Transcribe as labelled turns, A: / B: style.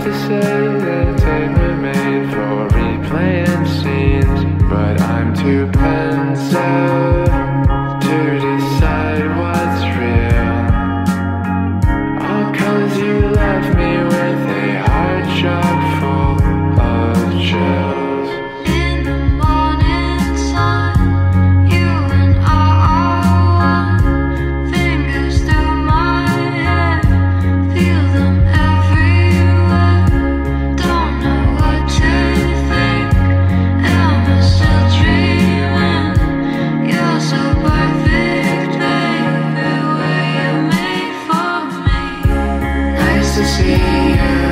A: to say that they were made for replaying scenes, but I'm too pensive to decide what's real. All 'cause you left me with a heart chock full of chills.
B: In the morning sun, you and I are one. Fingers through my hair, feel them everywhere. Don't know what to think, am I still dreaming? You're so perfect, baby, were you made for me?
A: Nice to see you.